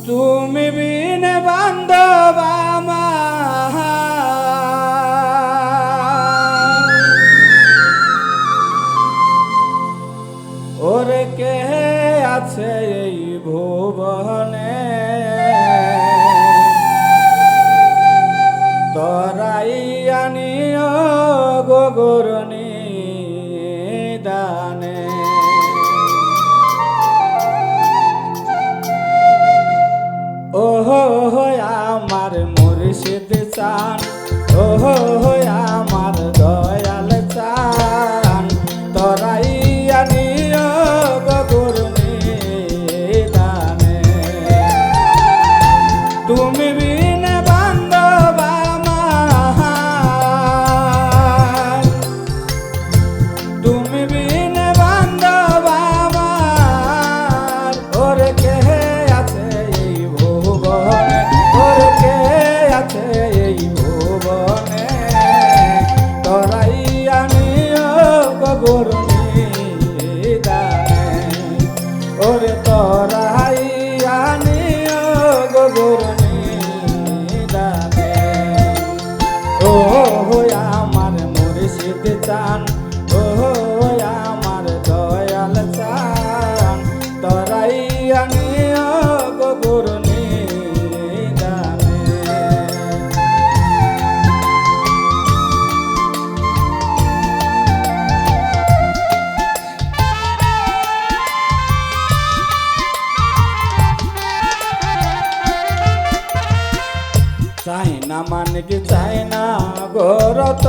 তুমি বিনে বান্ধব আমার, ওরে কে আছে এই ভুবনে, তরাই আনিও গগরনি দানে। ওহো আমার মুর্শিদ চান, ওহো আমার দয়াল চান, তরাই আনিও গগরনি দানে। তুমি বিনে বান্ধব আমার, তুমি বিনে বান্ধব আমার, ওরে কে আছে এই ভুবনে, ওরে কে আছে এই ভুবনে, তরাই আনিও গগরনি দানে, ওরে তরাই আনিও গগরনি দানে। ও আমার মুর্শিদ চান, ও আমার দয়াল চান, তরাই আনিও গগরনি দানে। চাই না মানে কি চাই না গরত,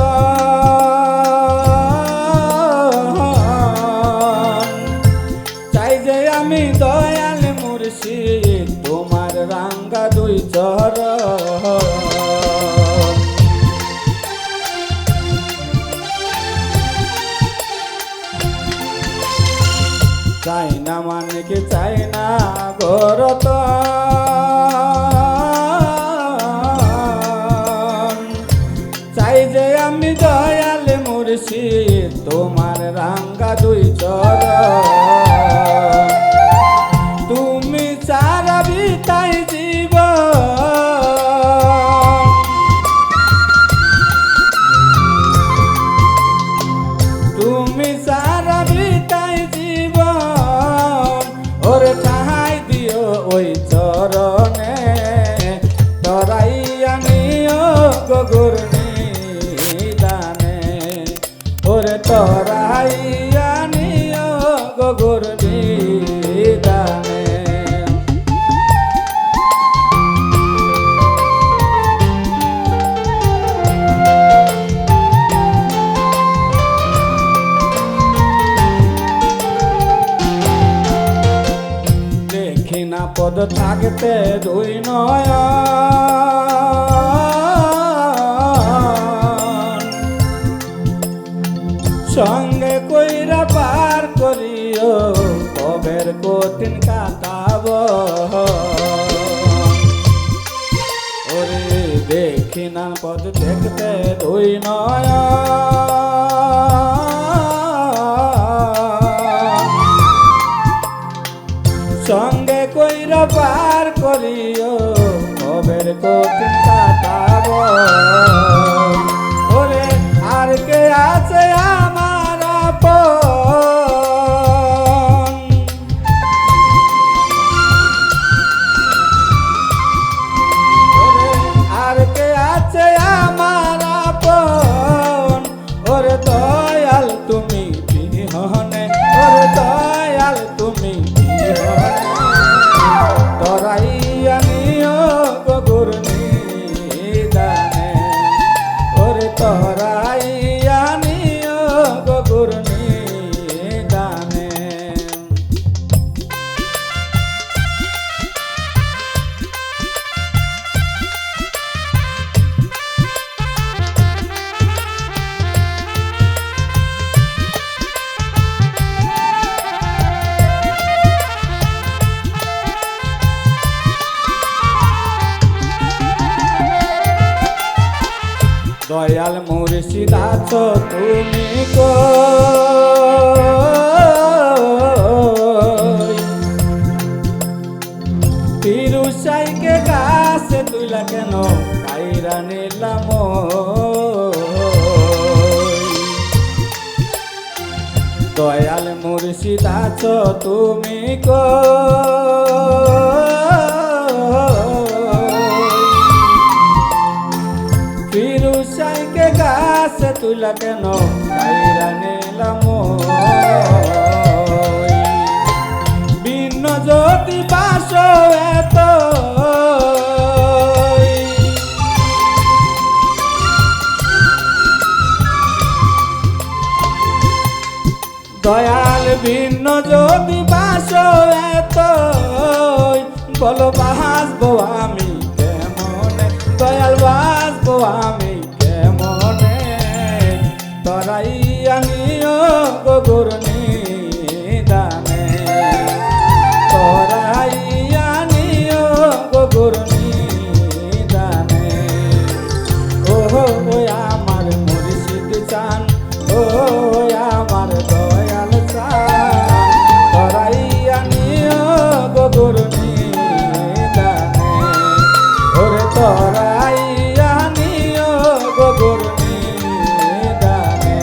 চাই যে আমি দয়াল মুর্শিদ তোমার রাঙ্গা দুই চরণ। চাই না মানে কি চাই না গরত, চাই যে আমি দয়াল মুর্শিদ তোমার রাঙ্গা দুই চরণ। তুমি ছাড়া বিতাই জীবন, তুমি ছাড়া বিতাই জীবন, ওরে ঠাহাই দিও ওই চরণে, তরাই আনিও গগরনি দানে, ওরে তরাই আনিও গগরনি দানে। দেখি না পদ থাকতে দুই নয়ন, সঙ্গে কইরা পার করিও কবের কঠিন কাটাব, ওরে দেখি না পদ দেখতে দুই নয়ন, সঙ্গে কইরা পার করিও কবের কঠিন কাটাব, ওরে আর কে আছে আমার আপন, ওরে আর কে আছে আমার আপন, ওরে দয়াল তুমি বিহনে, ওরে দয়াল তুমি বিহনে, তরাই আনিও গগরনি দানে, ওরে তরাই আনিও গগরনি দানে। দয়াল মুর্শিদ আছো তুমি কই, ফিরুসাইকে গাছে তুইলা কেন কাইরা নিলাম দয়াল মুর্শিদ আছো তুমি ফিরুসাইকে গাছে তুইলা কেন কাইরা নিলাম ভিন্ন যদি বাস এত দয়াল ভিন্ন যদি বাস এত বলো বাসবো আমি কেমনে দয়াল বাসবো আমি কেমনে তরাই আনিও গোগুর নিদানে তরাই আনিও গোগুর নিদানে ও আমার মুর্শিদ চান ও আমার দয়াল চান তরাই আনিও গোগুর নিদানে ওরে তরাই আনিও গোগুর নিদানে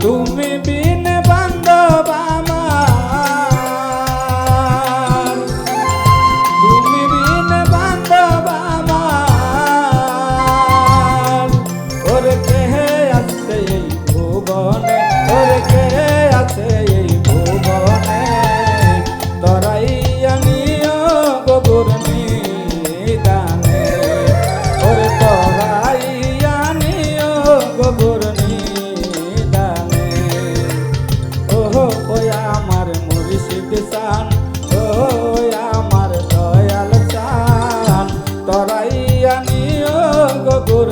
তুমি বিন বান্ধব আমার তুমি বিন বান্ধব আমার ওরে কে আছে এই ভুবনে ওরে কে আছে এই ভুবনে তরাই আনিও গোগুর নিদানে ওরে তরাই আনিও গোগুর নিদানে ওহো ওই আমার মুর্শিদ চান ও আমার দয়াল চান তরাই আনিও গোগুর